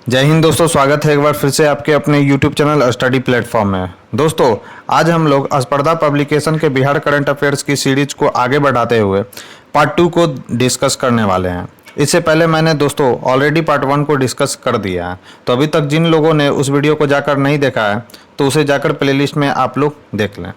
जय हिंद दोस्तों, स्वागत है एक बार फिर से आपके अपने YouTube चैनल स्टडी प्लेटफॉर्म में। दोस्तों, आज हम लोग स्पर्धा पब्लिकेशन के बिहार करंट अफेयर्स की सीरीज को आगे बढ़ाते हुए पार्ट 2 को डिस्कस करने वाले हैं। इससे पहले मैंने दोस्तों ऑलरेडी पार्ट 1 को डिस्कस कर दिया है, तो अभी तक जिन लोगों ने उस वीडियो को जाकर नहीं देखा है तो उसे जाकर प्लेलिस्ट में आप लोग देख लें।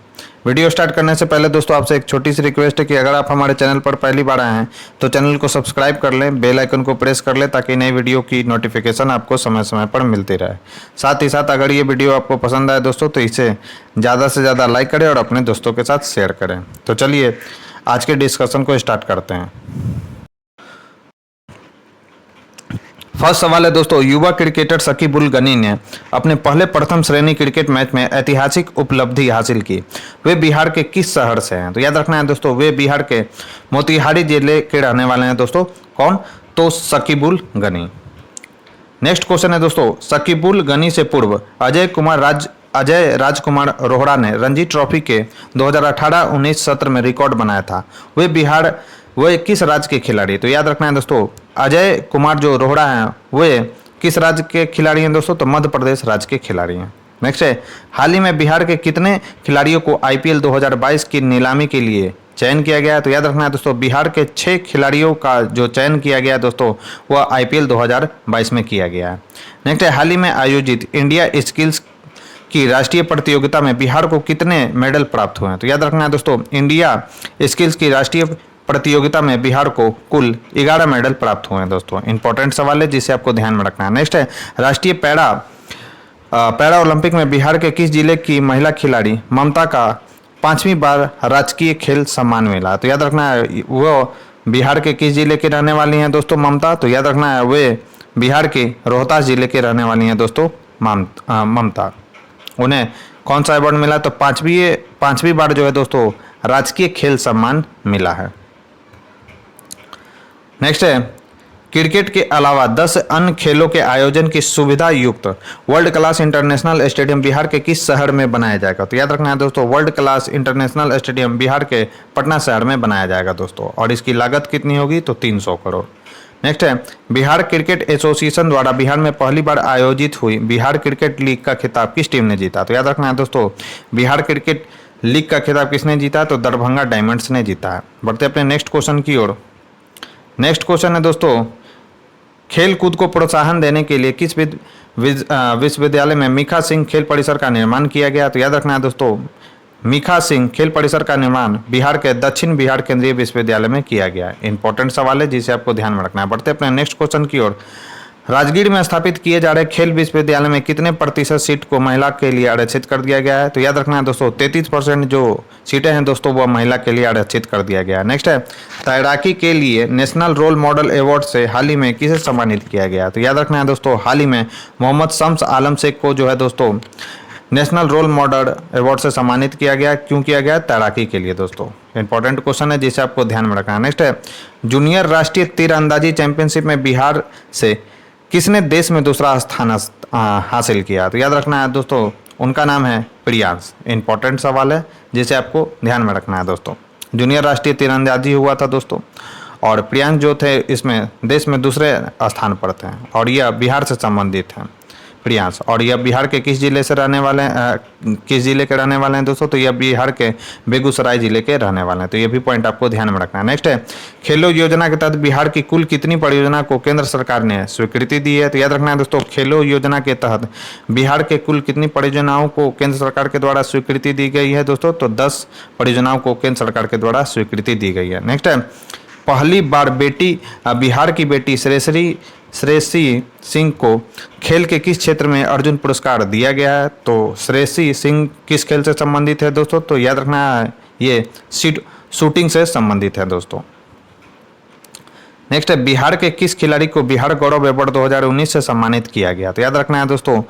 वीडियो स्टार्ट करने से पहले दोस्तों आपसे एक छोटी सी रिक्वेस्ट है कि अगर आप हमारे चैनल पर पहली बार आए हैं तो चैनल को सब्सक्राइब कर लें, बेल आइकन को प्रेस कर लें ताकि नई वीडियो की नोटिफिकेशन आपको समय समय पर मिलती रहे। साथ ही साथ अगर ये वीडियो आपको पसंद आए दोस्तों तो इसे ज़्यादा से ज़्यादा लाइक करें और अपने दोस्तों के साथ शेयर करें। तो चलिए आज के डिस्कशन को स्टार्ट करते हैं। फर्स्ट सवाल है दोस्तों, युवा क्रिकेटर शकीब उल गनी ने अपने पहले प्रथम श्रेणी क्रिकेट मैच में ऐतिहासिक उपलब्धि हासिल की। वे बिहार के किस शहर से हैं? तो याद रखना है दोस्तों, वे बिहार के मोतिहारी जिले के रहने वाले हैं दोस्तों। कौन? तो शकीब उल गनी। नेक्स्ट क्वेश्चन है दोस्तों, शकीब उल गनी से पूर्व अजय राजकुमार रोहड़ा ने रणजी ट्रॉफी के 2018-19 सत्र में रिकॉर्ड बनाया था। वे किस राज्य के खिलाड़ी? तो याद रखना है दोस्तों, अजय कुमार जो रोहड़ा हैं वे किस राज्य के खिलाड़ी हैं दोस्तों? तो मध्य प्रदेश राज्य के खिलाड़ी हैं। नेक्स्ट है, हाल ही में बिहार के कितने खिलाड़ियों को आईपीएल 2022 की नीलामी के लिए चयन किया गया है? तो याद रखना है दोस्तों, बिहार के 6 खिलाड़ियों का जो चयन किया गया है दोस्तों वह आईपीएल 2022 में किया गया है। नेक्स्ट है, हाल ही में आयोजित इंडिया स्किल्स की राष्ट्रीय प्रतियोगिता में बिहार को कितने मेडल प्राप्त हुए हैं? तो याद रखना है दोस्तों, इंडिया स्किल्स की राष्ट्रीय प्रतियोगिता में बिहार को कुल 11 मेडल प्राप्त हुए हैं दोस्तों। इंपॉर्टेंट सवाल है जिसे आपको ध्यान में रखना है। नेक्स्ट है, राष्ट्रीय पैरा ओलंपिक में बिहार के किस जिले की महिला खिलाड़ी ममता का 5वीं बार राजकीय खेल सम्मान मिला? तो याद रखना है वो बिहार के किस जिले के रहने वाली हैं दोस्तों ममता? तो याद रखना है वे बिहार के रोहतास जिले के रहने वाली हैं दोस्तों ममता। उन्हें कौन सा अवार्ड मिला? तो पांचवी बार जो है दोस्तों राजकीय खेल सम्मान मिला है। नेक्स्ट है, क्रिकेट के अलावा 10 अन्य खेलों के आयोजन की सुविधा युक्त world class international stadium Bihar के किस शहर में बनाया जाएगा? तो याद रखना है दोस्तों, world class international stadium Bihar के पटना शहर में बनाया जाएगा दोस्तों। और इसकी लागत कितनी होगी? तो 300 करोड़। नेक्स्ट है, बिहार क्रिकेट एसोसिएशन द्वारा बिहार में पहली बार आयोजित हुई बिहार क्रिकेट लीग का खिताब किस टीम ने जीता? तो याद रखना है दोस्तों, बिहार क्रिकेट लीग का खिताब किसने जीता? तो दरभंगा डायमंड्स ने जीता है। बढ़ते अपने नेक्स्ट क्वेश्चन की ओर। नेक्स्ट क्वेश्चन है दोस्तों, खेल कूद को प्रोत्साहन देने के लिए किस विश्वविद्यालय में मिखा सिंह खेल परिसर का निर्माण किया गया? तो याद रखना है दोस्तों, मिखा सिंह खेल परिसर का निर्माण बिहार के दक्षिण बिहार केंद्रीय विश्वविद्यालय में किया गया है। इंपॉर्टेंट सवाल है जिसे आपको ध्यान में रखना है। बढ़ते अपने नेक्स्ट क्वेश्चन की ओर। राजगीर में स्थापित किए जा रहे खेल विश्वविद्यालय में कितने प्रतिशत सीट को महिला के लिए आरक्षित कर दिया गया है? तो याद रखना है दोस्तों, 33% जो सीटें हैं दोस्तों वह महिला के लिए आरक्षित कर दिया गया है। नेक्स्ट है, तैराकी के लिए नेशनल रोल मॉडल अवार्ड से हाल ही में किसे सम्मानित किया गया? तो याद रखना है दोस्तों, हाल ही में मोहम्मद शम्स आलम शेख को जो है दोस्तों नेशनल रोल मॉडल अवार्ड से सम्मानित किया गया। क्यों किया गया? तैराकी के लिए दोस्तों। इंपॉर्टेंट क्वेश्चन है जिसे आपको ध्यान में रखना है। नेक्स्ट है, जूनियर राष्ट्रीय तीरंदाजी चैंपियनशिप में बिहार से किसने देश में दूसरा स्थान हासिल किया? तो याद रखना है दोस्तों, उनका नाम है प्रियांश। इंपॉर्टेंट सवाल है जिसे आपको ध्यान में रखना है दोस्तों। जूनियर राष्ट्रीय तीरंदाजी हुआ था दोस्तों और प्रियांश जो थे इसमें देश में दूसरे स्थान पर थे और यह बिहार से संबंधित हैं प्रियांश। और यह बिहार के किस जिले से रहने वाले हैं किस जिले के रहने वाले हैं दोस्तों? तो यह बिहार के बेगूसराय जिले के रहने वाले हैं। तो ये भी पॉइंट आपको ध्यान में रखना है। नेक्स्ट है, खेलो योजना के तहत बिहार की कुल कितनी परियोजना को केंद्र सरकार ने स्वीकृति दी है? तो याद रखना है दोस्तों, खेलो योजना के तहत बिहार के कुल कितनी परियोजनाओं को केंद्र सरकार के द्वारा स्वीकृति दी गई है दोस्तों? तो 10 परियोजनाओं को केंद्र सरकार के द्वारा स्वीकृति दी गई है। नेक्स्ट है, पहली बार बिहार की बेटी श्रेयसी सिंह को खेल के किस क्षेत्र में अर्जुन पुरस्कार दिया गया है? तो श्रेयसी सिंह किस खेल से संबंधित है दोस्तों? तो याद रखना है ये शूटिंग से संबंधित है दोस्तों। नेक्स्ट है, बिहार के किस खिलाड़ी को बिहार गौरव अवार्ड 2019 से सम्मानित किया गया? तो याद रखना है दोस्तों,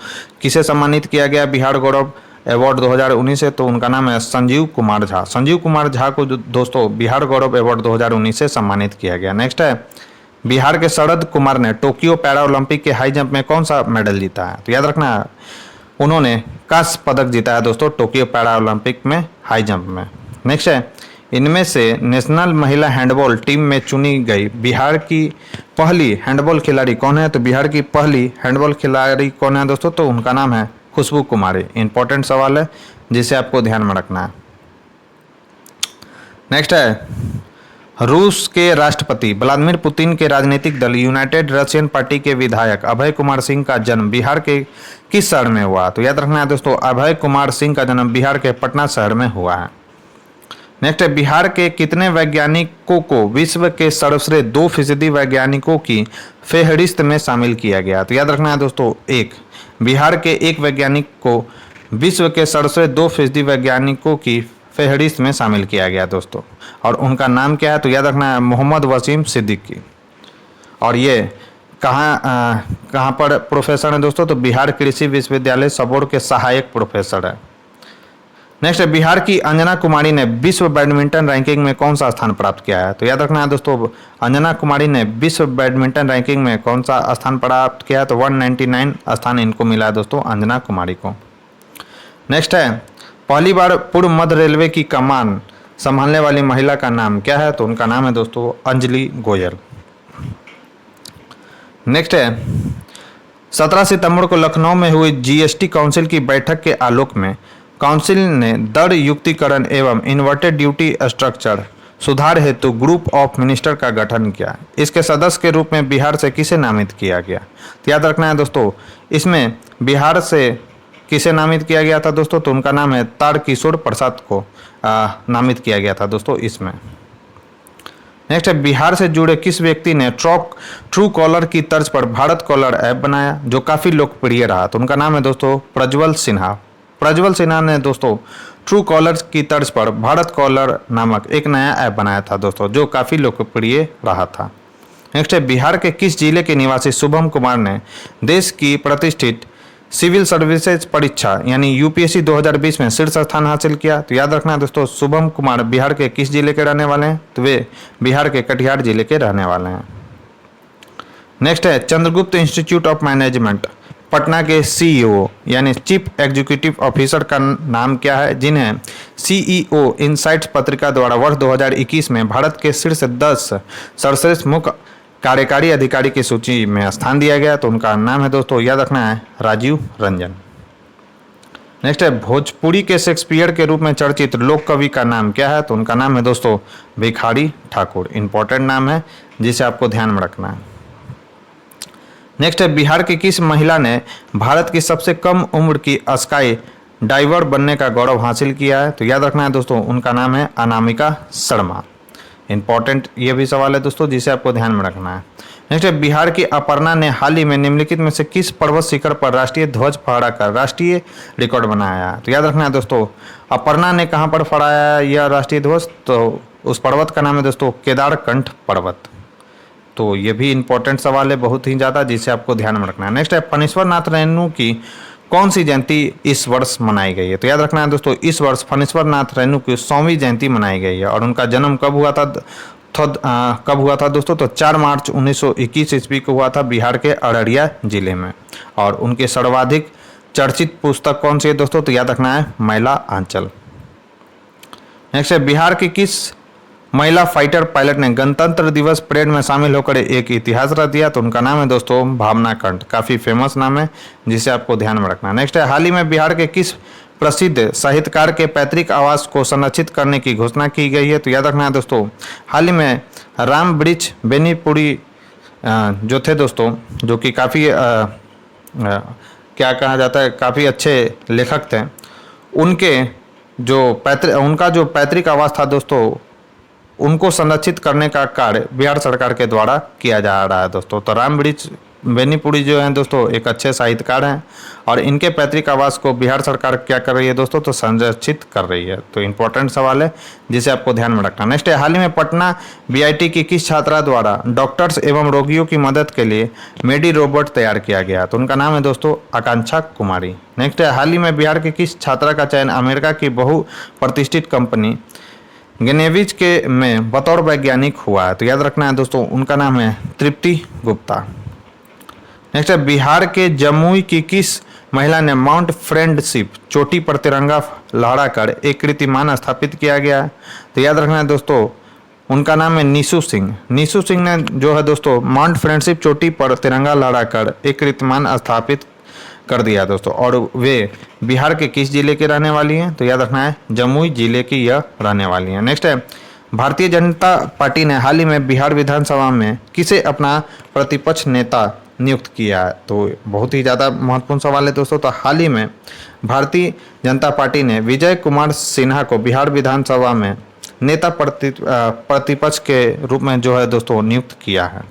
किसे सम्मानित किया गया बिहार गौरव अवार्ड 2019 से? तो उनका नाम है संजीव कुमार झा। संजीव कुमार झा को दोस्तों बिहार गौरव अवार्ड 2019 से सम्मानित किया गया। नेक्स्ट है, बिहार के शरद कुमार ने टोक्यो पैरा ओलंपिक के हाई जंप में कौन सा मेडल जीता है? तो याद रखना है उन्होंने कांस्य पदक जीता है दोस्तों टोक्यो पैरा ओलंपिक में हाई जंप में। नेक्स्ट है, इनमें से नेशनल महिला हैंडबॉल टीम में चुनी गई बिहार की पहली हैंडबॉल खिलाड़ी कौन है? तो बिहार की पहली हैंडबॉल खिलाड़ी कौन है दोस्तों? तो उनका नाम है खुशबू कुमारी। इंपॉर्टेंट सवाल है जिसे आपको ध्यान में रखना है। नेक्स्ट है, रूस के राष्ट्रपति व्लादिमीर पुतिन के राजनीतिक दल यूनाइटेड रशियन पार्टी के विधायक अभय कुमार सिंह का जन्म बिहार के किस शहर में हुआ? तो याद रखना है दोस्तों, अभय कुमार सिंह का जन्म बिहार के पटना शहर में हुआ है। नेक्स्ट है, बिहार के कितने वैज्ञानिकों को विश्व के सर्वश्रेष्ठ 2% वैज्ञानिकों की फेहरिस्त में शामिल किया गया? तो याद रखना है दोस्तों, एक। बिहार के एक वैज्ञानिक को विश्व के सर्वश्रेष्ठ 2% वैज्ञानिकों की फेहरिस्त में शामिल किया गया दोस्तों, और उनका नाम क्या है? तो याद रखना है मोहम्मद वसीम सिद्दीकी। और ये कहाँ पर प्रोफेसर हैं दोस्तों? तो बिहार कृषि विश्वविद्यालय सबौर के सहायक प्रोफेसर है। नेक्स्ट है, बिहार की अंजना कुमारी ने विश्व बैडमिंटन रैंकिंग में कौन सा स्थान प्राप्त किया है? तो याद रखना है दोस्तों, अंजना कुमारी ने विश्व बैडमिंटन रैंकिंग में कौन सा स्थान प्राप्त किया है? तो 199 स्थान इनको मिला है दोस्तों, अंजना कुमारी को। नेक्स्ट है, पहली बार पूर्व मध्य रेलवे की कमान संभालने वाली महिला का नाम क्या है? तो उनका नाम है दोस्तों अंजलि गोयल। नेक्स्ट है, 17 सितंबर को लखनऊ में हुई जीएसटी काउंसिल की बैठक के आलोक में काउंसिल ने दर युक्तिकरण एवं इन्वर्टेड ड्यूटी स्ट्रक्चर सुधार हेतु ग्रुप ऑफ मिनिस्टर का गठन किया। इसके सदस्य के रूप में बिहार से किसे नामित किया गया? तो याद रखना है दोस्तों, इसमें बिहार से किसे नामित किया गया था दोस्तों? तो उनका नाम है तारकिशोर प्रसाद को नामित किया गया था दोस्तों इसमें। नेक्स्ट है, बिहार से जुड़े किस व्यक्ति ने ट्रू कॉलर की तर्ज पर भारत कॉलर ऐप बनाया जो काफ़ी लोकप्रिय रहा? तो उनका नाम है दोस्तों प्रज्वल सिन्हा। प्रज्वल सिन्हा ने दोस्तों ट्रू कॉलर की तर्ज पर भारत कॉलर नामक एक नया ऐप बनाया था दोस्तों, जो काफ़ी लोकप्रिय रहा था। नेक्स्ट है, बिहार के किस जिले के निवासी शुभम कुमार ने देश की प्रतिष्ठित सिविल सर्विसेज परीक्षा यानी यूपीएससी 2020 में शीर्ष स्थान हासिल किया? तो याद रखना है दोस्तों, शुभम कुमार बिहार के किस जिले के रहने वाले हैं? तो वे बिहार के कटिहार जिले के रहने वाले हैं। नेक्स्ट है, Chandragupta institute of management Patna के सीईओ यानी चीफ एग्जीक्यूटिव ऑफिसर का नाम क्या है, जिन्हें सीईओ इनसाइट्स पत्रिका द्वारा वर्ष 2021 में भारत के शीर्ष 10 सर्वश्रेष्ठ मुख्य कार्यकारी अधिकारी की सूची में स्थान दिया गया? तो उनका नाम है दोस्तों, याद रखना है, राजीव रंजन। नेक्स्ट है, भोजपुरी के शेक्सपियर के रूप में चर्चित लोक कवि का नाम क्या है? तो उनका नाम है दोस्तों भिखारी ठाकुर। इंपॉर्टेंट नाम है जिसे आपको ध्यान में रखना है। नेक्स्ट है, बिहार की किस महिला ने भारत की सबसे कम उम्र की स्काई डाइवर बनने का गौरव हासिल किया है? तो याद रखना है दोस्तों, उनका नाम है अनामिका शर्मा। इंपॉर्टेंट ये भी सवाल है दोस्तों जिसे आपको ध्यान में रखना है। नेक्स्ट है, बिहार की अपर्णा ने हाल ही में निम्नलिखित में से किस पर्वत शिखर पर राष्ट्रीय ध्वज फहरा कर राष्ट्रीय रिकॉर्ड बनाया है? तो याद रखना है दोस्तों, अपर्णा ने कहाँ पर फहराया यह राष्ट्रीय ध्वज? तो उस पर्वत का नाम है दोस्तों केदारकंठ पर्वत। तो ये भी इंपॉर्टेंट सवाल है बहुत ही ज़्यादा जिसे आपको ध्यान में रखना है। नेक्स्ट है, फणीश्वर नाथ रेणु की कौन सी जयंती इस वर्ष मनाई गई है? तो याद रखना है दोस्तों, इस वर्ष फणीश्वर नाथ रेणु की 100वीं जयंती मनाई गई है। और उनका जन्म कब हुआ था? दोस्तों? तो 4 मार्च 1921 ईस्वी को हुआ था बिहार के अररिया जिले में। और उनके सर्वाधिक चर्चित पुस्तक कौन सी है दोस्तों? तो याद रखना है मैला आंचल। नेक्स्ट है, बिहार की किस महिला फाइटर पायलट ने गणतंत्र दिवस परेड में शामिल होकर एक इतिहास रच दिया? तो उनका नाम है दोस्तों भावना कंठ। काफ़ी फेमस नाम है जिसे आपको ध्यान में रखना है। नेक्स्ट है, हाल ही में बिहार के किस प्रसिद्ध साहित्यकार के पैतृक आवास को संरक्षित करने की घोषणा की गई है? तो याद रखना है दोस्तों, हाल ही में राम वृक्ष बेनीपुरी जो थे दोस्तों, जो कि काफ़ी क्या कहा जाता है, काफ़ी अच्छे लेखक थे, उनका जो पैतृक आवास था दोस्तों, उनको संरक्षित करने का कार्य बिहार सरकार के द्वारा किया जा रहा है दोस्तों। तो राम वृक्ष बेनीपुरी जो हैं दोस्तों एक अच्छे साहित्यकार हैं, और इनके पैतृक आवास को बिहार सरकार क्या कर रही है दोस्तों? तो संरक्षित कर रही है। तो इंपॉर्टेंट सवाल है जिसे आपको ध्यान में रखना। नेक्स्ट है, हाल ही में पटना बीआईटी की किस छात्रा द्वारा डॉक्टर्स एवं रोगियों की मदद के लिए मेडी रोबोट तैयार किया गया? तो उनका नाम है दोस्तों आकांक्षा कुमारी। नेक्स्ट है, हाल ही में बिहार की किस छात्रा का चयन अमेरिका की बहुप्रतिष्ठित कंपनी गेनेविज के में बतौर वैज्ञानिक हुआ है? तो याद रखना है दोस्तों, उनका नाम है तृप्ति गुप्ता। नेक्स्ट है, बिहार के जमुई की किस महिला ने माउंट फ्रेंडशिप चोटी पर तिरंगा लहराकर एक कीर्तिमान स्थापित किया गया। तो याद रखना है दोस्तों, उनका नाम है नीशू सिंह। नीशू सिंह ने जो है दोस्तों माउंट फ्रेंडशिप चोटी पर तिरंगा लहराकर एक कीर्तिमान स्थापित कर दिया दोस्तों। और वे बिहार के किस जिले के रहने वाली हैं? तो याद रखना है जमुई जिले की यह रहने वाली हैं। नेक्स्ट है, भारतीय जनता पार्टी ने हाल ही में बिहार विधानसभा में किसे अपना प्रतिपक्ष नेता नियुक्त किया है? तो बहुत ही ज़्यादा महत्वपूर्ण सवाल है दोस्तों। तो हाल ही में भारतीय जनता पार्टी ने विजय कुमार सिन्हा को बिहार विधानसभा में नेता प्रतिपक्ष के रूप में जो है दोस्तों नियुक्त किया है।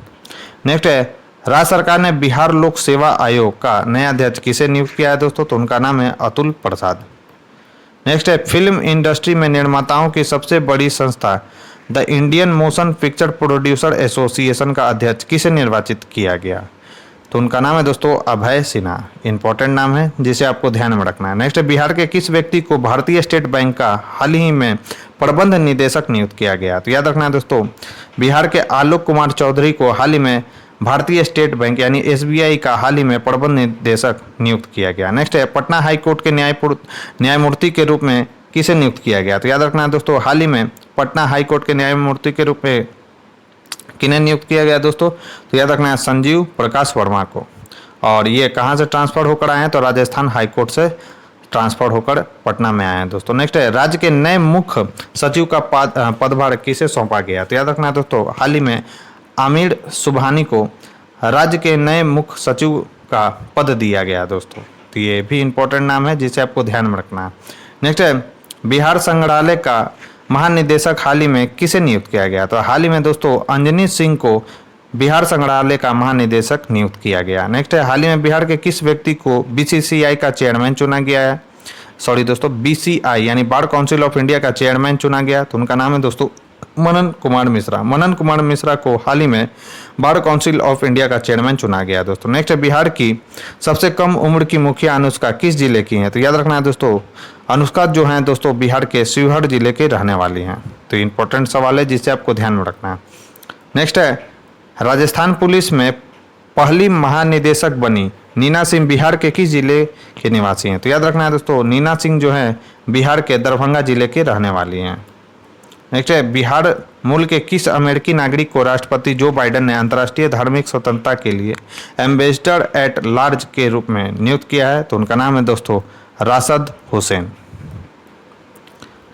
नेक्स्ट है, राज्य सरकार ने बिहार लोक सेवा आयोग का नया अध्यक्ष किसे नियुक्त किया है दोस्तों? तो उनका नाम है अतुल प्रसाद। नेक्स्ट है, फिल्म इंडस्ट्री में निर्माताओं की सबसे बड़ी संस्था the Indian motion picture producer association का अध्यक्ष किसे निर्वाचित किया गया? तो उनका नाम है दोस्तों अभय सिन्हा। इंपॉर्टेंट नाम है जिसे आपको ध्यान में रखना है। नेक्स्ट है, बिहार के किस व्यक्ति को भारतीय स्टेट बैंक का हाल ही में प्रबंध निदेशक नियुक्त किया गया? तो याद रखना है दोस्तों, बिहार के आलोक कुमार चौधरी को हाल ही में भारतीय स्टेट बैंक यानी एसबीआई का हाल ही में प्रबंध निदेशक नियुक्त किया गया। नेक्स्ट है, पटना हाई कोर्ट के न्यायमूर्ति के रूप में किसे नियुक्त किया गया? तो याद रखना है दोस्तों, हाल ही में पटना हाई कोर्ट के न्यायमूर्ति के रूप में किन्हें नियुक्त किया गया दोस्तों? तो याद रखना है संजीव प्रकाश वर्मा को। और ये कहाँ से ट्रांसफर होकर आए हैं? तो राजस्थान हाई कोर्ट से ट्रांसफर होकर पटना में आए हैं दोस्तों। नेक्स्ट है, राज्य के नए मुख्य सचिव का पदभार किसे सौंपा गया? तो याद रखना है दोस्तों, हाल ही में आमिर सुबहानी को राज्य के नए मुख्य सचिव का पद दिया गया दोस्तों। तो ये भी इंपॉर्टेंट नाम है जिसे आपको ध्यान में रखना है। नेक्स्ट है, बिहार संग्रहालय का महानिदेशक हाल ही में किसे नियुक्त किया गया? तो हाल ही में दोस्तों अंजनी सिंह को बिहार संग्रहालय का महानिदेशक नियुक्त किया गया। नेक्स्ट है, हाल ही में बिहार के किस व्यक्ति को बीसीसीआई का चेयरमैन चुना गया है? सॉरी दोस्तों, बीसीआई यानी बार काउंसिल ऑफ इंडिया का चेयरमैन चुना गया। तो उनका नाम है दोस्तों मनन कुमार मिश्रा। मनन कुमार मिश्रा को हाल ही में बार काउंसिल ऑफ इंडिया का चेयरमैन चुना गया दोस्तों। नेक्स्ट है, बिहार की सबसे कम उम्र की मुखिया अनुष्का किस जिले की हैं? तो याद रखना है दोस्तों, अनुष्का जो हैं दोस्तों बिहार के शिवहर जिले के रहने वाली हैं। तो इंपॉर्टेंट सवाल है जिससे आपको ध्यान में रखना है। नेक्स्ट है, राजस्थान पुलिस में पहली महानिदेशक बनी नीना सिंह बिहार के किस जिले के निवासी हैं? तो याद रखना है दोस्तों, नीना सिंह जो है बिहार के दरभंगा जिले के रहने वाली हैं। नेक्स्ट है, बिहार मूल के किस अमेरिकी नागरिक को राष्ट्रपति जो बाइडेन ने अंतर्राष्ट्रीय धार्मिक स्वतंत्रता के लिए एम्बेसडर एट लार्ज के रूप में नियुक्त किया है? तो उनका नाम है दोस्तों राशद हुसैन।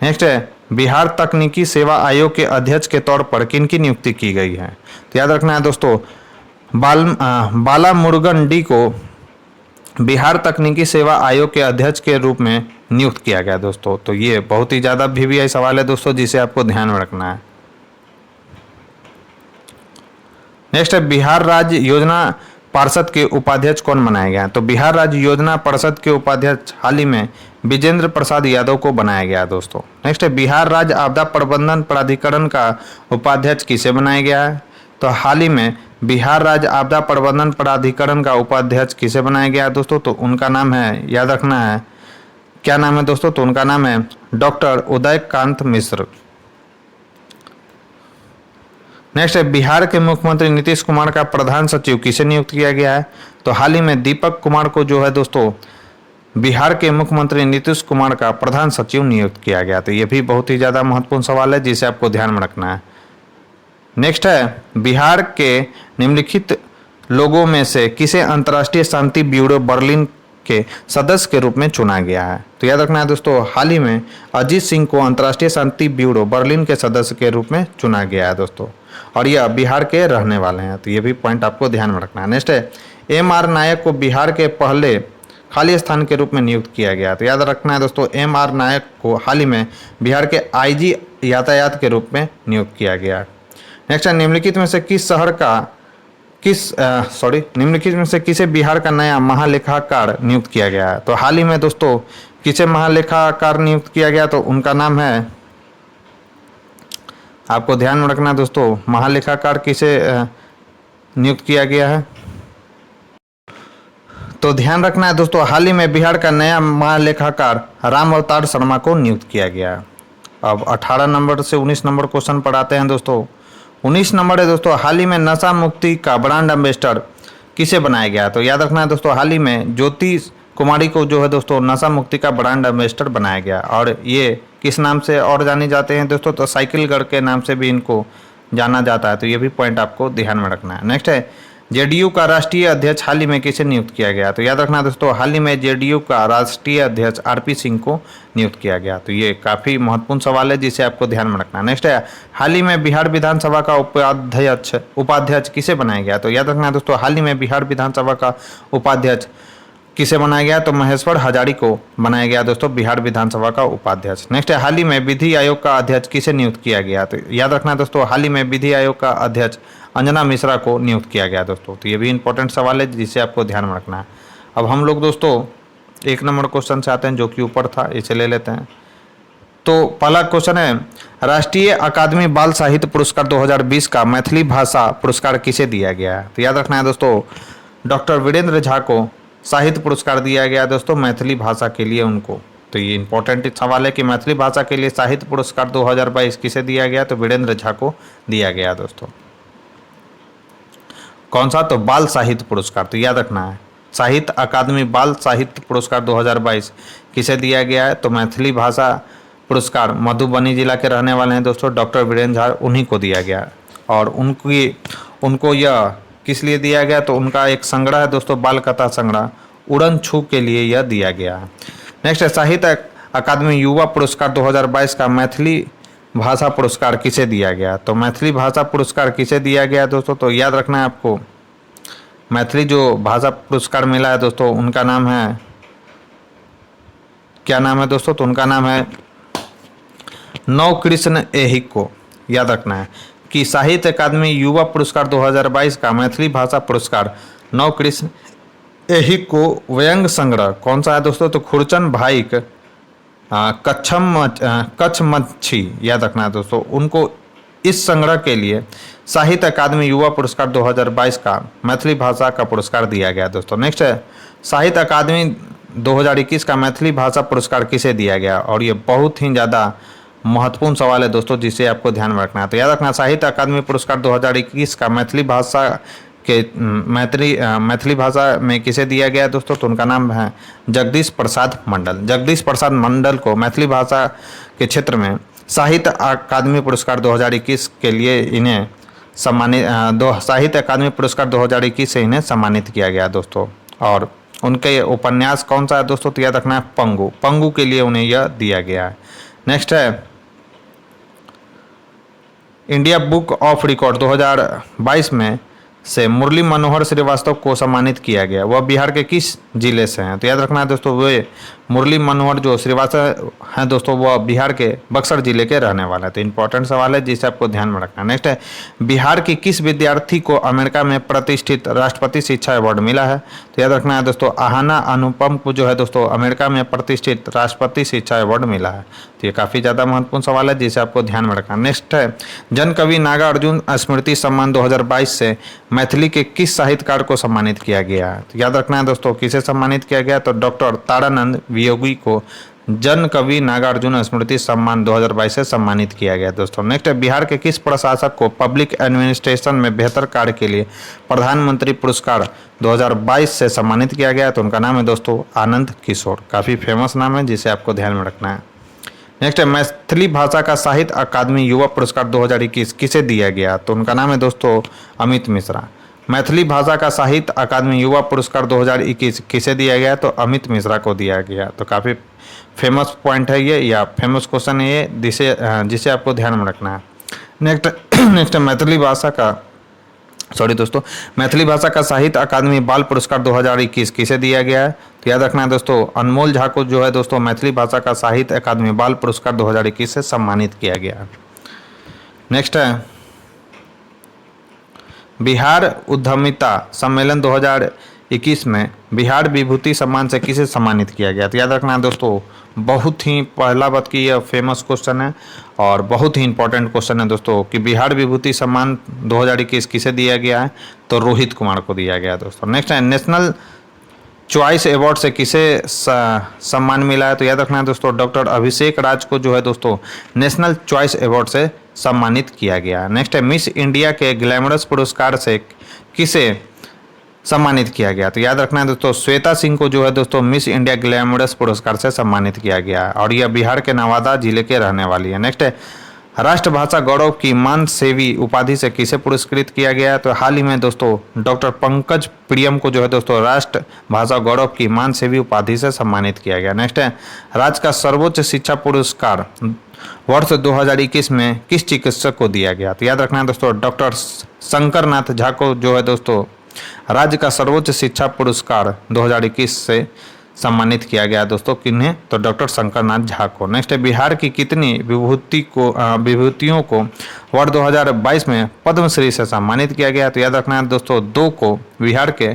नेक्स्ट है, बिहार तकनीकी सेवा आयोग के अध्यक्ष के तौर पर किनकी नियुक्ति की गई है? तो याद रखना है दोस्तों, बाला मुरुगन डी को बिहार तकनीकी सेवा आयोग के अध्यक्ष के रूप में नियुक्त किया गया दोस्तों। तो ये बहुत ही ज़्यादा वीवीआई सवाल है दोस्तों जिसे आपको ध्यान में रखना है। नेक्स्ट है, बिहार राज्य योजना पार्षद के उपाध्यक्ष कौन बनाए गए हैं? तो बिहार राज्य योजना परिषद के उपाध्यक्ष हाल ही में विजेंद्र प्रसाद यादव को बनाया गया दोस्तों। नेक्स्ट है, बिहार राज्य आपदा प्रबंधन प्राधिकरण का उपाध्यक्ष किसे बनाया गया है? तो हाल ही में बिहार राज्य आपदा प्रबंधन प्राधिकरण का उपाध्यक्ष किसे बनाया गया है दोस्तों? तो उनका नाम है, याद रखना है, क्या नाम है दोस्तों? तो उनका नाम है डॉक्टर उदयकांत मिश्र। नेक्स्ट है, बिहार के मुख्यमंत्री नीतीश कुमार का प्रधान सचिव किसे नियुक्त किया गया है? तो हाल ही में दीपक कुमार को जो है दोस्तों बिहार के मुख्यमंत्री नीतीश कुमार का प्रधान सचिव नियुक्त किया गया। तो ये भी बहुत ही ज़्यादा महत्वपूर्ण सवाल है जिसे आपको ध्यान में रखना है। नेक्स्ट है, बिहार के निम्नलिखित लोगों में से किसे अंतर्राष्ट्रीय शांति ब्यूरो बर्लिन के सदस्य के रूप में चुना गया है? तो याद रखना है दोस्तों, हाल ही में अजीत सिंह को अंतर्राष्ट्रीय शांति ब्यूरो बर्लिन के सदस्य के रूप में चुना गया है दोस्तों। और यह बिहार के रहने वाले हैं। तो ये भी पॉइंट आपको ध्यान में रखना है। नेक्स्ट है, एम.आर. नायक को बिहार के पहले खाली स्थान के रूप में नियुक्त किया गया। तो याद रखना है दोस्तों, एम.आर. नायक को हाल ही में बिहार के आईजी यातायात के रूप में नियुक्त किया गया। नेक्स्ट है, निम्नलिखित में से किसे बिहार का नया महालेखाकार नियुक्त किया गया है? तो हाल ही में दोस्तों किसे महालेखाकार नियुक्त किया गया? तो उनका नाम है, आपको ध्यान में रखना दोस्तों, महालेखाकार किसे नियुक्त किया गया है? तो ध्यान रखना है दोस्तों, हाल ही में बिहार का नया महालेखाकार राम अवतार शर्मा को नियुक्त किया गया। अब 18 नंबर से 19 नंबर क्वेश्चन पढ़ाते हैं दोस्तों। 19 नंबर है दोस्तों, हाल ही में नशा मुक्ति का ब्रांड एम्बेसडर किसे बनाया गया? तो याद रखना है दोस्तों, हाल ही में ज्योति कुमारी को जो है दोस्तों नशा मुक्ति का ब्रांड एम्बेसडर बनाया गया। और ये किस नाम से और जाने जाते हैं दोस्तों, तो साइकिल गढ़ के नाम से भी इनको जाना जाता है। तो ये भी पॉइंट आपको ध्यान में रखना है। नेक्स्ट है जेडीयू का राष्ट्रीय अध्यक्ष हाल ही में किसे नियुक्त किया गया, तो याद रखना दोस्तों हाल ही में जेडीयू का राष्ट्रीय अध्यक्ष आरपी सिंह को नियुक्त किया गया। तो ये काफ़ी महत्वपूर्ण सवाल है जिसे आपको ध्यान में रखना है। नेक्स्ट है हाल ही में बिहार विधानसभा का उपाध्यक्ष किसे बनाया गया, तो याद रखना दोस्तों हाल ही में बिहार विधानसभा का उपाध्यक्ष किसे बनाया गया, तो महेश्वर हजारी को बनाया गया दोस्तों बिहार विधानसभा का उपाध्यक्ष। नेक्स्ट है हाल ही में विधि आयोग का अध्यक्ष किसे नियुक्त किया गया, तो याद रखना दोस्तों हाल ही में विधि आयोग का अध्यक्ष अंजना मिश्रा को नियुक्त किया गया दोस्तों। तो ये भी इंपॉर्टेंट सवाल है जिसे आपको ध्यान में रखना है। अब हम लोग दोस्तों 1 नंबर क्वेश्चन से आते हैं जो कि ऊपर था, इसे ले लेते हैं। तो पहला क्वेश्चन है राष्ट्रीय अकादमी बाल साहित्य पुरस्कार 2020 का मैथिली भाषा पुरस्कार किसे दिया गया है, तो याद रखना है दोस्तों डॉक्टर वीरेंद्र झा को साहित्य पुरस्कार दिया गया दोस्तों मैथिली भाषा के लिए उनको। तो ये इंपॉर्टेंट सवाल है कि मैथिली भाषा के लिए साहित्य पुरस्कार 2022 किसे दिया गया, तो वीरेंद्र झा को दिया गया दोस्तों। कौन सा, तो बाल साहित्य पुरस्कार। तो याद रखना है साहित्य अकादमी बाल साहित्य पुरस्कार 2022 किसे दिया गया है, तो मैथिली भाषा पुरस्कार मधुबनी जिला के रहने वाले हैं दोस्तों डॉक्टर वीरेंद्र झा, उन्हीं को दिया गया। और उनको यह किस लिए दिया गया, तो उनका एक संग्रह है दोस्तों बाल कथा संग्रह उड़न छू के लिए यह दिया गया है। नेक्स्ट है साहित्य अकादमी युवा पुरस्कार 2022 का मैथिली भाषा पुरस्कार किसे दिया गया, तो मैथिली भाषा पुरस्कार किसे दिया गया दोस्तों, तो याद रखना है आपको मैथिली जो भाषा पुरस्कार मिला है दोस्तों उनका नाम है, क्या नाम है दोस्तों, तो उनका नाम है नवकृष्ण ऐहिक को। याद रखना है कि साहित्य अकादमी युवा पुरस्कार 2022 का मैथिली भाषा पुरस्कार नवकृष्ण ऐहिक को व्यंग संग्रह कौन सा है दोस्तों, तो खुरचन भाईक कच्छ मच्छी, याद रखना है दोस्तों उनको इस संग्रह के लिए साहित्य अकादमी युवा पुरस्कार 2022 का मैथिली भाषा का पुरस्कार दिया गया दोस्तों। नेक्स्ट है साहित्य अकादमी 2021 का मैथिली भाषा पुरस्कार किसे दिया गया, और ये बहुत ही ज़्यादा महत्वपूर्ण सवाल है दोस्तों जिसे आपको ध्यान में रखना है। तो याद रखना साहित्य अकादमी पुरस्कार 2021 का मैथिली भाषा के मैथिली भाषा में किसे दिया गया दोस्तों, तो उनका नाम है जगदीश प्रसाद मंडल। जगदीश प्रसाद मंडल को मैथिली भाषा के क्षेत्र में साहित्य अकादमी पुरस्कार 2021 के लिए इन्हें साहित्य अकादमी पुरस्कार 2021 से इन्हें सम्मानित किया गया दोस्तों। और उनके उपन्यास कौन सा है दोस्तों, तो याद रखना है पंगु के लिए उन्हें यह दिया गया है। नेक्स्ट है इंडिया बुक ऑफ रिकॉर्ड 2022 में से मुरली मनोहर श्रीवास्तव को सम्मानित किया गया, वह बिहार के किस जिले से हैं, तो याद रखना है दोस्तों वे मुरली मनोहर जो श्रीवास्तव हैं दोस्तों वह बिहार के बक्सर जिले के रहने वाले हैं। तो इंपॉर्टेंट सवाल है जिसे आपको ध्यान में रखना है। नेक्स्ट है बिहार की किस विद्यार्थी को अमेरिका में प्रतिष्ठित राष्ट्रपति शिक्षा अवार्ड मिला है, तो याद रखना है दोस्तों आहाना अनुपम को जो है दोस्तों अमेरिका में प्रतिष्ठित राष्ट्रपति शिक्षा अवार्ड मिला है। तो ये काफ़ी ज़्यादा महत्वपूर्ण सवाल है जिसे आपको ध्यान में रखना है। नेक्स्ट है जन कवि नागार्जुन स्मृति सम्मान 2022 से मैथिली के किस साहित्यकार को सम्मानित किया गया है, तो याद रखना है दोस्तों किसे सम्मानित किया गया, तो डॉक्टर तारानंद वियोगी को जन कवि नागार्जुन स्मृति सम्मान 2022 से सम्मानित किया गया दोस्तों। नेक्स्ट है बिहार के किस प्रशासक को पब्लिक एडमिनिस्ट्रेशन में बेहतर कार्य के लिए प्रधानमंत्री पुरस्कार 2022 से सम्मानित किया गया, तो उनका नाम है दोस्तों आनंद किशोर। काफ़ी फेमस नाम है जिसे आपको ध्यान में रखना है। नेक्स्ट है मैथिली भाषा का साहित्य अकादमी युवा पुरस्कार 2021 किसे दिया गया, तो उनका नाम है दोस्तों अमित मिश्रा। मैथिली भाषा का साहित्य अकादमी युवा पुरस्कार 2021 किसे दिया गया, तो अमित मिश्रा को दिया गया। तो काफ़ी फेमस पॉइंट है ये या फेमस क्वेश्चन है ये जिसे आपको ध्यान में रखना है। नेक्स्ट मैथिली भाषा का साहित्य अकादमी बाल पुरस्कार 2021 किसे दिया गया है, तो याद रखना है दोस्तों अनमोल झा को जो है दोस्तों मैथिली भाषा का साहित्य अकादमी बाल पुरस्कार 2021 से सम्मानित किया गया। नेक्स्ट है बिहार उद्यमिता सम्मेलन 2021 में बिहार विभूति सम्मान से किसे सम्मानित किया गया, तो याद रखना है दोस्तों बहुत ही पहला बात की यह फेमस क्वेश्चन है और बहुत ही इंपॉर्टेंट क्वेश्चन है दोस्तों कि बिहार विभूति सम्मान 2021 किसे दिया गया है, तो रोहित कुमार को दिया गया दोस्तों। नेक्स्ट है नेशनल चॉइस अवार्ड से किसे सम्मान मिला है, तो याद रखना है दोस्तों डॉक्टर अभिषेक राज को जो है दोस्तों नेशनल चॉइस अवार्ड से सम्मानित किया गया। नेक्स्ट है मिस इंडिया के ग्लैमरस पुरस्कार से किसे सम्मानित किया गया। तो याद रखना है दोस्तों, श्वेता सिंह को जो है दोस्तों मिस इंडिया ग्लैमरस पुरस्कार से सम्मानित किया गया है और यह बिहार के नवादा जिले के रहने वाली है। नेक्स्ट है, राष्ट्रभाषा गौरव की मान सेवी उपाधि से किसे पुरस्कृत किया गया है? तो हाल ही में दोस्तों डॉक्टर पंकज प्रियम को जो है दोस्तों राष्ट्रभाषा गौरव की मान सेवी उपाधि से सम्मानित किया गया। नेक्स्ट है, राज्य का सर्वोच्च शिक्षा पुरस्कार वर्ष 2021 में किस चिकित्सक को दिया गया? तो याद रखना है दोस्तों, डॉक्टर शंकर नाथ झा को जो है दोस्तों राज्य का सर्वोच्च शिक्षा पुरस्कार 2021 से सम्मानित किया गया दोस्तों। किन्हें? तो डॉक्टर शंकर नाथ झा को। नेक्स्ट है, बिहार की कितनी विभूतियों को वर्ष 2022 में पद्मश्री से सम्मानित किया गया? तो याद रखना है दोस्तों, बिहार के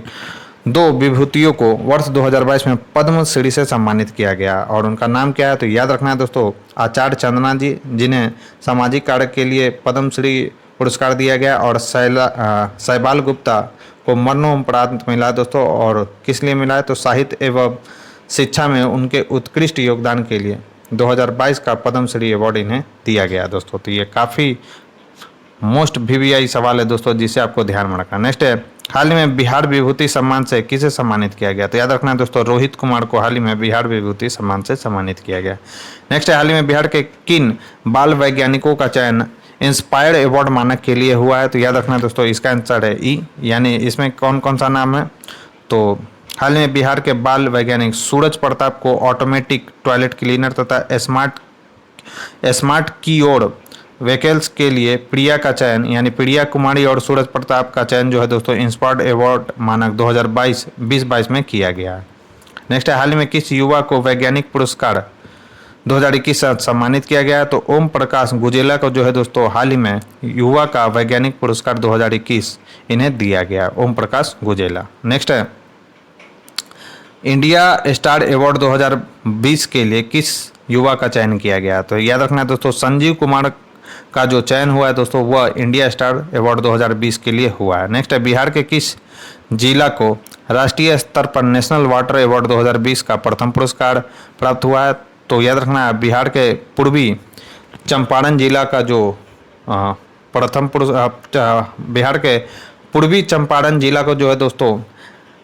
2 विभूतियों को वर्ष 2022 में पद्मश्री से सम्मानित किया गया और उनका नाम क्या है? तो याद रखना है दोस्तों, आचार्य चंदना जी, जिन्हें सामाजिक कार्य के लिए पद्मश्री पुरस्कार दिया गया, और शैबाल गुप्ता को मरणोपरांत मिला दोस्तों। और किस लिए मिला है? तो साहित्य एवं शिक्षा में उनके उत्कृष्ट योगदान के लिए 2022 का पद्मश्री अवार्ड इन्हें दिया गया दोस्तों। तो ये काफ़ी मोस्ट VVI सवाल है दोस्तों, जिसे आपको ध्यान में रखना। नेक्स्ट है, हाल ही में बिहार विभूति सम्मान से किसे सम्मानित किया गया? तो याद रखना है दोस्तों, रोहित कुमार को हाल ही में बिहार विभूति सम्मान से सम्मानित किया गया। नेक्स्ट है, हाल ही में बिहार के किन बाल वैज्ञानिकों का चयन इंस्पायर्ड अवार्ड मानक के लिए हुआ है? तो याद रखना दोस्तों, इसका आंसर है ई, यानी इसमें कौन कौन सा नाम है? तो हाल में बिहार के बाल वैज्ञानिक सूरज प्रताप को ऑटोमेटिक टॉयलेट क्लीनर तथा स्मार्ट कीबोर्ड व्हीकल्स के लिए प्रिया का चयन, यानी प्रिया कुमारी और सूरज प्रताप का चयन जो है दोस्तों इंस्पायर्ड अवार्ड मानक 2022 में किया गया है। नेक्स्ट है, हाल ही में किस युवा को वैज्ञानिक पुरस्कार 2021 से सम्मानित किया गया है? तो ओम प्रकाश गुजेला को जो है दोस्तों हाल ही में युवा का वैज्ञानिक पुरस्कार 2021 इन्हें दिया गया, ओम प्रकाश गुजेला। नेक्स्ट है, इंडिया स्टार अवार्ड 2020 के लिए किस युवा का चयन किया गया? तो याद रखना है दोस्तों, संजीव कुमार का जो चयन हुआ है दोस्तों वह इंडिया स्टार अवार्ड 2020 के लिए हुआ है। नेक्स्ट है, बिहार के किस जिला को राष्ट्रीय स्तर पर नेशनल वाटर अवार्ड 2020 का प्रथम पुरस्कार प्राप्त हुआ है? तो याद रखना है, बिहार के पूर्वी चंपारण जिला का जो बिहार के पूर्वी चंपारण जिला को जो है दोस्तों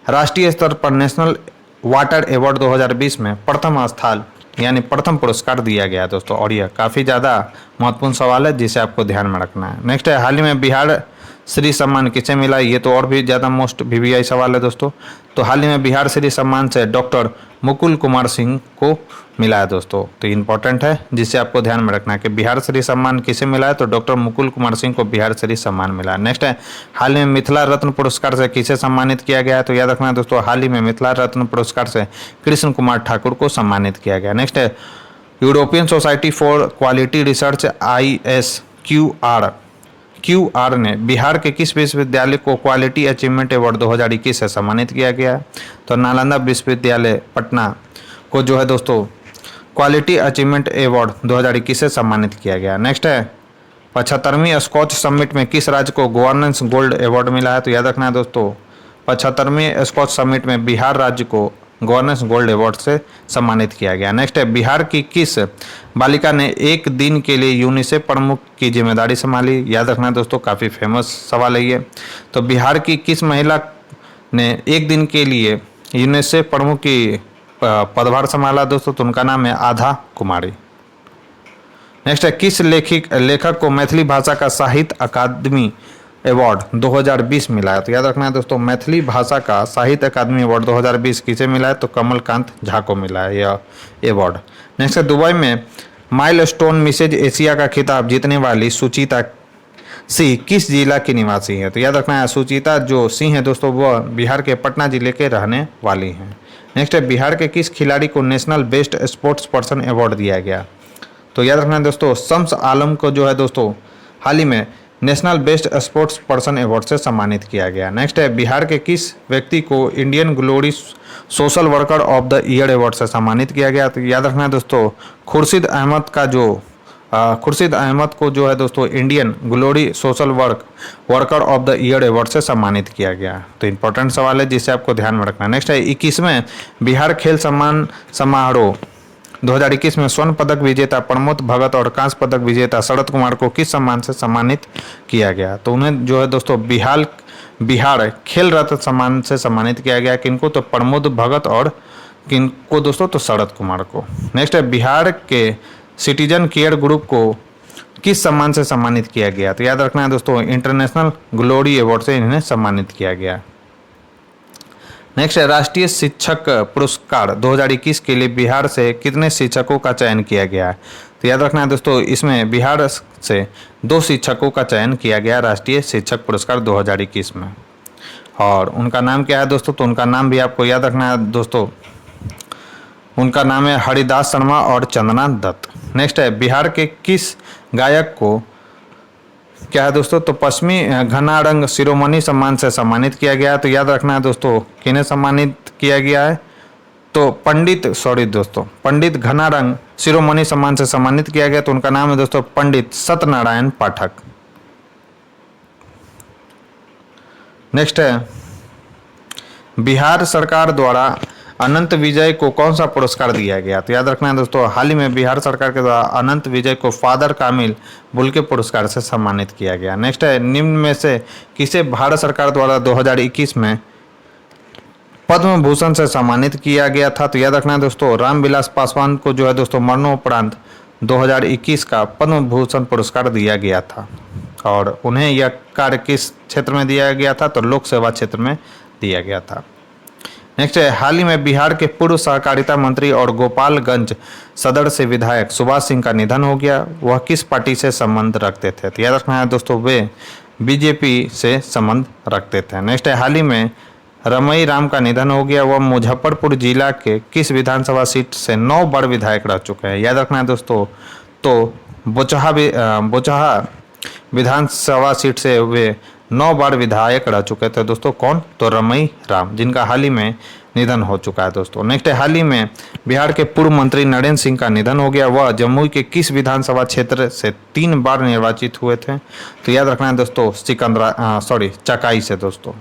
राष्ट्रीय स्तर पर नेशनल वाटर अवार्ड 2020 में प्रथम स्थान यानी प्रथम पुरस्कार दिया गया दोस्तों। और यह काफ़ी ज़्यादा महत्वपूर्ण सवाल है, जिसे आपको ध्यान में रखना है। नेक्स्ट है, हाल ही में बिहार श्री सम्मान किसे मिला? ये तो और भी ज़्यादा मोस्ट VVI सवाल है दोस्तों। तो हाल ही में बिहार श्री सम्मान से डॉक्टर मुकुल कुमार सिंह को मिला है दोस्तों। तो इंपॉर्टेंट है, जिसे आपको ध्यान में रखना है कि बिहार श्री सम्मान किसे मिला है? तो डॉक्टर मुकुल कुमार सिंह को बिहार श्री सम्मान मिला है। नेक्स्ट है, हाल ही में मिथिला रत्न पुरस्कार से किसे सम्मानित किया गया है? तो याद रखना है दोस्तों, हाल ही में मिथिला रत्न पुरस्कार से कृष्ण कुमार ठाकुर को सम्मानित किया गया। नेक्स्ट है, European society for quality research ISQR ने बिहार के किस विश्वविद्यालय को क्वालिटी अचीवमेंट अवार्ड 2021 से सम्मानित किया गया? तो नालंदा विश्वविद्यालय पटना को जो है दोस्तों क्वालिटी अचीवमेंट अवार्ड 2021 से सम्मानित किया गया। नेक्स्ट है, 75वीं स्कॉच समिट में किस राज्य को गवर्नेंस गोल्ड अवार्ड मिला है? तो याद रखना है दोस्तों, 75वीं स्कॉच समिट में बिहार राज्य को गवर्नेंस गोल्ड अवार्ड से सम्मानित किया गया। नेक्स्ट है, बिहार की किस बालिका ने एक दिन के लिए यूनिसेफ प्रमुख की जिम्मेदारी संभाली? याद रखना है दोस्तों, काफ़ी फेमस सवाल है ये। तो बिहार की किस महिला ने एक दिन के लिए यूनिसेफ प्रमुख की पदभार संभाला दोस्तों? तो उनका नाम है आधा कुमारी। नेक्स्ट है, किस लेखक को मैथिली भाषा का साहित्य अकादमी अवार्ड 2020 मिला है? तो याद रखना है दोस्तों, मैथिली भाषा का साहित्य अकादमी अवार्ड 2020 किसे मिला है? तो कमलकांत झा को मिला है यह अवार्ड। नेक्स्ट है, दुबई में माइलस्टोन मिसेज एशिया का खिताब जीतने वाली सुचिता सिंह किस जिला की निवासी है? तो याद रखना है, सुचिता जो सिंह है दोस्तों वह बिहार के पटना जिले के रहने वाली हैं। नेक्स्ट है, बिहार के किस खिलाड़ी को national best sports person award दिया गया? तो याद रखना है दोस्तों, शम्स आलम को जो है दोस्तों हाल ही में national best sports person award से सम्मानित किया गया। नेक्स्ट है, बिहार के किस व्यक्ति को Indian glory social worker of the year award से सम्मानित किया गया? तो याद रखना है दोस्तों, खुर्शीद अहमद को जो है दोस्तों Indian glory social worker of the year award से सम्मानित किया गया। तो इंपॉर्टेंट सवाल है, जिसे आपको ध्यान में रखना है। नेक्स्ट है, 21वें बिहार खेल सम्मान समारोह 2021 में स्वर्ण पदक विजेता प्रमोद भगत और कांस्य पदक विजेता शरद कुमार को किस सम्मान से सम्मानित किया गया? तो उन्हें जो है दोस्तों बिहार खेल रत्न सम्मान से सम्मानित किया गया। किनको? तो प्रमोद भगत और किनको दोस्तों? तो शरद कुमार को। नेक्स्ट है बिहार के सिटीजन केयर ग्रुप को किस सम्मान से सम्मानित किया गया? तो याद रखना है दोस्तों, इंटरनेशनल ग्लोरी अवार्ड से इन्हें सम्मानित किया गया। नेक्स्ट है राष्ट्रीय शिक्षक पुरस्कार 2021 के लिए बिहार से कितने शिक्षकों का चयन किया गया है? तो याद रखना है दोस्तों, इसमें बिहार से 2 शिक्षकों का चयन किया गया राष्ट्रीय शिक्षक पुरस्कार 2021 में। और उनका नाम क्या है दोस्तों? तो उनका नाम भी आपको याद रखना है दोस्तों, उनका नाम है हरिदास शर्मा और चंदना दत्त। नेक्स्ट है बिहार के किस गायक को क्या है दोस्तों? तो पश्चिमी घना रंग शिरोमणि सम्मान से सम्मानित किया गया। तो याद रखना है दोस्तों, किन्हें सम्मानित किया गया है? तो पंडित घना रंग शिरोमणि सम्मान से सम्मानित किया गया। तो उनका नाम है दोस्तों पंडित सत्यनारायण पाठक। नेक्स्ट है बिहार सरकार द्वारा अनंत विजय को कौन सा पुरस्कार दिया गया? तो याद रखना है दोस्तों, हाल ही में बिहार सरकार के द्वारा अनंत विजय को फादर कामिल बुल्के पुरस्कार से सम्मानित किया गया। नेक्स्ट है निम्न में से किसे भारत सरकार द्वारा 2021 में पद्म भूषण से सम्मानित किया गया था? तो याद रखना है दोस्तों, रामविलास पासवान को जो है दोस्तों मरणोपरांत 2021 का पद्म भूषण पुरस्कार दिया गया था। और उन्हें यह कार्य किस क्षेत्र में दिया गया था? तो लोक सेवा क्षेत्र में दिया गया था। नेक्स्ट है हाल ही में बिहार के पूर्व सहकारिता मंत्री और गोपालगंज सदर से विधायक सुभाष सिंह का निधन हो गया। वह किस पार्टी से संबंध रखते थे? तो याद रखना है दोस्तों, वे बीजेपी से संबंध रखते थे। नेक्स्ट है हाल ही में रमई राम का निधन हो गया। वह मुजफ्फरपुर जिला के किस विधानसभा सीट से 9 बार विधायक रह चुके हैं? याद रखना है दोस्तों, तो बोचहा विधानसभा सीट से वे 9 बार विधायक रह चुके थे दोस्तों। कौन? तो रमई राम, जिनका हाल ही में निधन हो चुका है दोस्तों। नेक्स्ट है हाल ही में बिहार के पूर्व मंत्री नरेंद्र सिंह का निधन हो गया। वह जमुई के किस विधानसभा क्षेत्र से 3 बार निर्वाचित हुए थे? तो याद रखना है दोस्तों, चकाई से दोस्तों।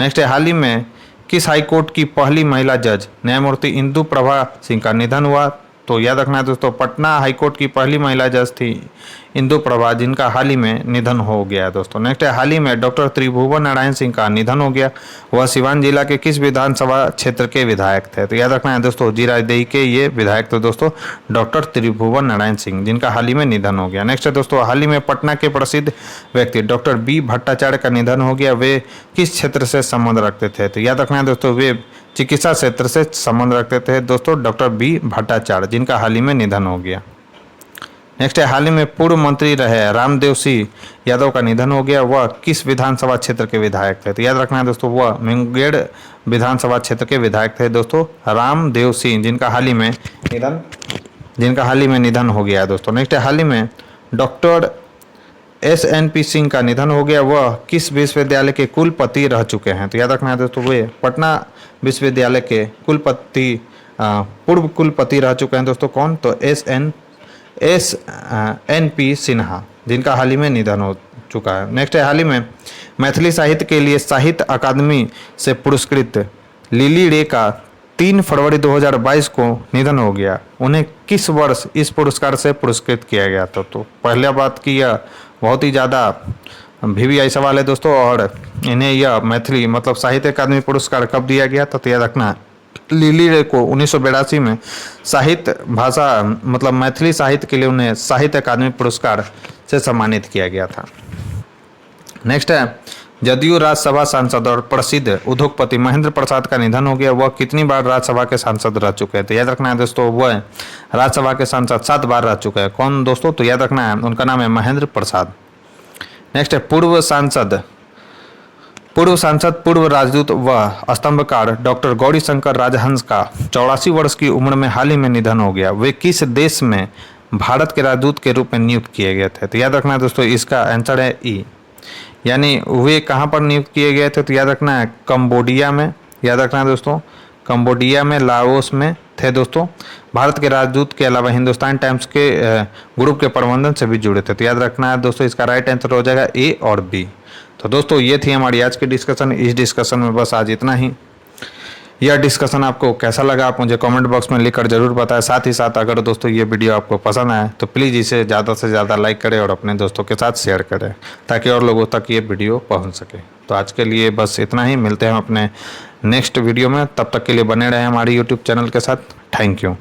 नेक्स्ट है हाल ही में किस हाईकोर्ट की पहली महिला जज न्यायमूर्ति इंदु प्रभा सिंह का निधन हुआ? तो याद रखना है दोस्तों, पटना हाईकोर्ट की पहली महिला जज थी इंदु प्रभा, जिनका हाल ही में निधन हो गया दोस्तों। नेक्स्ट है हाल ही में डॉक्टर त्रिभुवन नारायण सिंह का निधन हो गया। वह सिवान जिला के किस विधानसभा क्षेत्र के विधायक थे? तो याद रखना है दोस्तों, जीरादेई के ये विधायक थे दोस्तों डॉक्टर त्रिभुवन नारायण सिंह, जिनका हाल ही में निधन हो गया। नेक्स्ट है दोस्तों, हाल ही में पटना के प्रसिद्ध व्यक्ति डॉक्टर बी भट्टाचार्य का निधन हो गया। वे किस क्षेत्र से संबंध रखते थे? तो याद रखना है दोस्तों, वे चिकित्सा क्षेत्र से संबंध रखते थे दोस्तों डॉक्टर बी भट्टाचार्य, जिनका हाल ही में निधन हो गया। नेक्स्ट है हाल ही में पूर्व मंत्री रहे रामदेव सिंह यादव का निधन हो गया। वह किस विधानसभा क्षेत्र के विधायक थे? तो याद रखना है दोस्तों, वह मुंगेर विधानसभा क्षेत्र के विधायक थे दोस्तों रामदेव सिंह, जिनका हाल ही में निधन हो गया है दोस्तों। नेक्स्ट है हाल ही में डॉक्टर SNP सिंह का निधन हो गया। वह किस विश्वविद्यालय के कुलपति रह चुके हैं? तो याद रखना है दोस्तों, वे पटना विश्वविद्यालय के पूर्व कुलपति रह चुके हैं दोस्तों। कौन? तो SNP सिन्हा, जिनका हाल ही में निधन हो चुका है। नेक्स्ट है हाल ही में मैथिली साहित्य के लिए साहित्य अकादमी से पुरस्कृत लिली रे का 3 फरवरी 2022 को निधन हो गया। उन्हें किस वर्ष इस पुरस्कार से पुरस्कृत किया गया था? तो पहले बात की यह बहुत ही ज़्यादा VVI सवाल है दोस्तों, और इन्हें यह मैथिली मतलब साहित्य अकादमी पुरस्कार कब दिया गया था? तो याद रखना, लिली रे को 1982 में साहित्य भाषा मतलब मैथिली साहित्य के लिए उन्हें साहित्य अकादमी पुरस्कार से सम्मानित किया गया था। नेक्स्ट है जदयू राज्यसभा सांसद और प्रसिद्ध उद्योगपति महेंद्र प्रसाद का निधन हो गया। वह कितनी बार राज्यसभा के सांसद रह चुके हैं? तो याद रखना है दोस्तों, वह राज्यसभा के सांसद 7 बार रह चुके हैं। कौन दोस्तों? तो याद रखना है, उनका नाम है महेंद्र प्रसाद। नेक्स्ट है पूर्व सांसद, पूर्व राजदूत व स्तंभकार डॉक्टर गौरीशंकर राजहंस का 84 वर्ष की उम्र में हाल ही में निधन हो गया। वे किस देश में भारत के राजदूत के रूप में नियुक्त किए गए थे? तो याद रखना है दोस्तों, इसका आंसर है ई, यानी वे कहाँ पर नियुक्त किए गए थे? तो याद रखना है कंबोडिया में। याद रखना है दोस्तों, कंबोडिया में, लाओस में थे दोस्तों। भारत के राजदूत के अलावा हिंदुस्तान टाइम्स के ग्रुप के प्रबंधन से भी जुड़े थे। तो याद रखना है दोस्तों, इसका राइट आंसर हो जाएगा ए और बी। तो दोस्तों ये थी हमारी आज की डिस्कशन। इस डिस्कशन में बस आज इतना ही। यह डिस्कशन आपको कैसा लगा आप मुझे कमेंट बॉक्स में लिखकर जरूर बताएं। साथ ही साथ अगर दोस्तों ये वीडियो आपको पसंद आए तो प्लीज़ इसे ज़्यादा से ज़्यादा लाइक करें और अपने दोस्तों के साथ शेयर करें ताकि और लोगों तक ये वीडियो पहुंच सके। तो आज के लिए बस इतना ही, मिलते हैं अपने नेक्स्ट वीडियो में। तब तक के लिए बने रहें हमारे यूट्यूब चैनल के साथ। Thank you.